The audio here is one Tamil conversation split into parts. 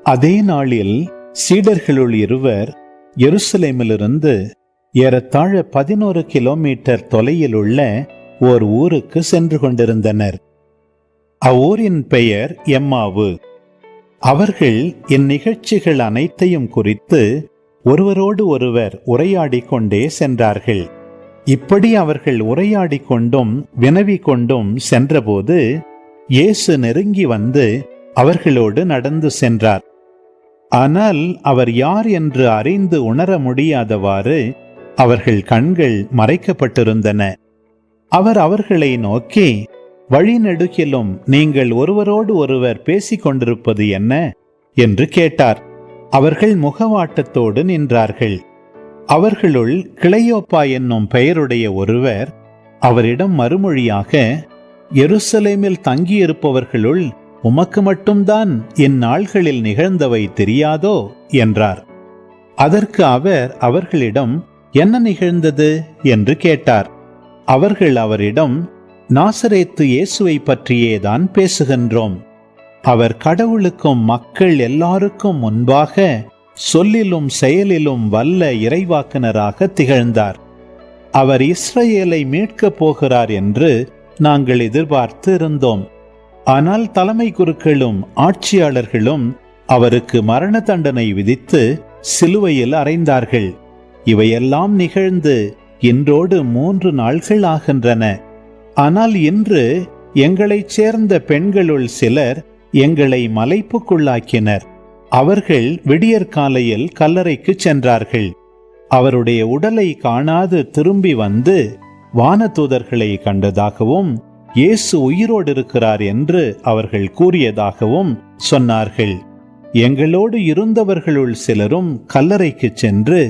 அதே நாளில் சீடர்களுள் இருவர் எருசலேமிலிருந்து ஏறத்தாழ 11 கிலோமீட்டர் தொலையில் உள்ள ஓர் ஊருக்கு சென்று கொண்டிருந்தனர். அவ்வூரின் பெயர் எம்மாவு. அவர்கள் இந்நிகழ்ச்சிகள் அனைத்தையும் குறித்து ஒருவரோடு ஒருவர் உரையாடிக் கொண்டே சென்றார்கள். இப்படி அவர்கள் உரையாடிக் கொண்டும் வினவிக் கொண்டும் சென்றபோது இயேசு நெருங்கி வந்து அவர்களோடு நடந்து சென்றார். ஆனால் அவர் யார் என்று அறிந்து உணர முடியாதவாறு அவர்கள் கண்கள் மறைக்கப்பட்டிருந்தன. அவர் அவர்களை நோக்கி, வழிநெடுகிலும் நீங்கள் ஒருவரோடு ஒருவர் பேசிக் கொண்டிருப்பது என்ன என்று கேட்டார். அவர்கள் முகவாட்டத்தோடு நின்றார்கள். அவர்களுள் கிளையோப்பா என்னும் பெயருடைய ஒருவர் அவரிடம் மறுமொழியாக, எருசலேமில் தங்கியிருப்பவர்களுள் உமக்கு மட்டும்தான் இந்நாள்களில் நிகழ்ந்தவை தெரியாதோ என்றார். அதற்கு அவர் அவர்களிடம், என்ன நிகழ்ந்தது என்று கேட்டார். அவர்கள் அவரிடம், நாசரேத்து இயேசுவை பற்றியேதான் பேசுகின்றோம். அவர் கடவுளுக்கும் மக்கள் எல்லாருக்கும் முன்பாக சொல்லிலும் செயலிலும் வல்ல இறைவாக்கினராக திகழ்ந்தார். அவர் இஸ்ரவேலை மீட்கப் போகிறார் என்று நாங்கள் எதிர்பார்த்து இருந்தோம். ஆனால் தலைமை குருக்களும் ஆட்சியாளர்களும் அவருக்கு மரண தண்டனை விதித்து சிலுவையில் அறைந்தார்கள். இவையெல்லாம் நிகழ்ந்து இன்றோடு 3 நாள்கள் ஆகின்றன. ஆனால் இன்று எங்களைச் சேர்ந்த பெண்களுள் சிலர் எங்களை மலைப்புக்குள்ளாக்கினர். அவர்கள் விடியற்காலையில் கல்லறைக்கு சென்றார்கள். அவருடைய உடலை காணாது திரும்பி வந்து வானதூதர்களை கண்டதாகவும் இயேசு உயிரோடு இருக்கிறார் என்று அவர்கள் கூறியதாகவும் சொன்னார்கள். எங்களோடு இருந்தவர்களுள் சிலரும் கல்லறைக்கு சென்று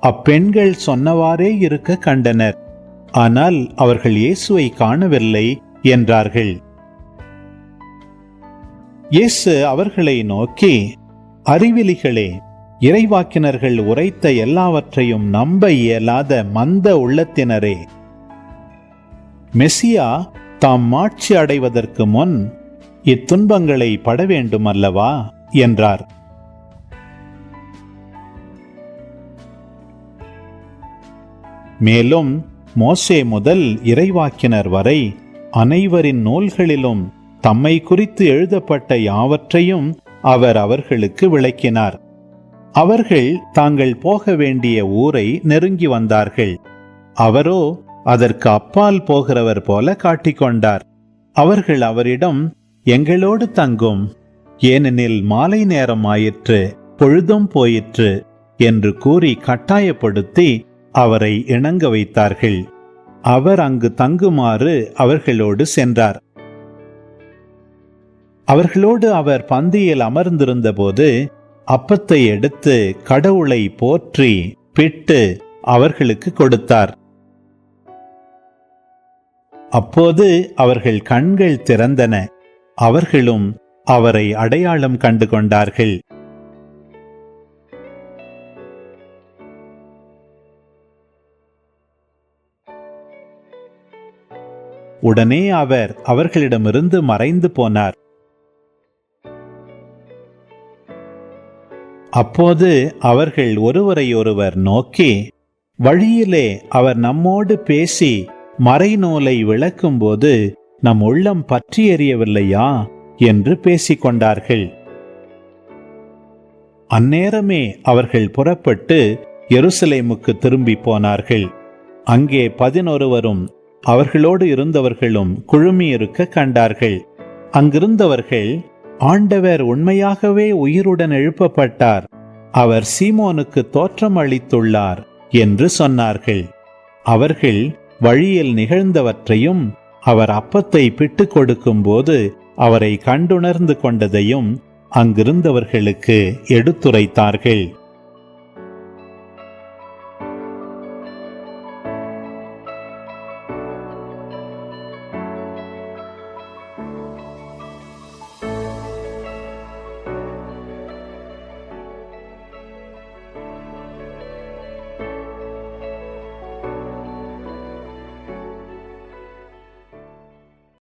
அப்பெண்கள் சொன்னவாறே இருக்க கண்டனர். ஆனால் அவர்கள் இயேசுவை காணவில்லை என்றார்கள். இயேசு அவர்களை நோக்கி, அறிவிலிகளே, இறைவாக்கினர்கள் உரைத்த எல்லாவற்றையும் நம்ப இயலாத மந்த உள்ளத்தினரே, மெசியா தாம் மாட்சி அடைவதற்கு முன் இத்துன்பங்களை பட வேண்டும் அல்லவா என்றார். மேலும் மோசே முதல் இறைவாக்கினர் வரை அனைவரின் நூல்களிலும் தம்மை குறித்து எழுதப்பட்ட யாவற்றையும் அவர் அவர்களுக்கு விளக்கினார். அவர்கள் தாங்கள் போக வேண்டிய ஊரை நெருங்கி வந்தார்கள். அவரோ அதற்கு அப்பால் போகிறவர் போல காட்டிக்கொண்டார். அவர்கள் அவரிடம், எங்களோடு தங்கும், ஏனெனில் மாலை நேரம் ஆயிற்று, பொழுதும் போயிற்று என்று கூறி கட்டாயப்படுத்தி அவரை இணங்க வைத்தார்கள். அவர் அங்கு தங்குமாறு அவர்களோடு சென்றார். அவர்களோடு அவர் பந்தியில் அமர்ந்திருந்த போது அப்பத்தை எடுத்து கடவுளை போற்றி பிட்டு அவர்களுக்கு கொடுத்தார். அப்போது அவர்கள் கண்கள் திறந்தன. அவர்களும் அவரை அடையாளம் கண்டு கொண்டார்கள். உடனே அவர் அவர்களிடமிருந்து மறைந்து போனார். அப்போது அவர்கள் ஒருவரையொருவர் நோக்கி, வழியிலே அவர் நம்மோடு பேசி மறைநூலை விளக்கும்போது நம் உள்ளம் பற்றி எரியவில்லையா என்று பேசிக்கொண்டார்கள். அந்நேரமே அவர்கள் புறப்பட்டு எருசலேமுக்கு திரும்பி போனார்கள். அங்கே 11 அவர்களோடு இருந்தவர்களும் குழுமியிருக்க கண்டார்கள். அங்கிருந்தவர்கள், ஆண்டவர் உண்மையாகவே உயிருடன் எழுப்பப்பட்டார், அவர் சீமோனுக்கு தோற்றம் அளித்துள்ளார் என்று சொன்னார்கள். அவர்கள் வழியில் நிகழ்ந்தவற்றையும் அவர் அப்பத்தை பிட்டு கொடுக்கும் போது அவரை கண்டுணர்ந்து கொண்டதையும் அங்கிருந்தவர்களுக்கு எடுத்துரைத்தார்கள்.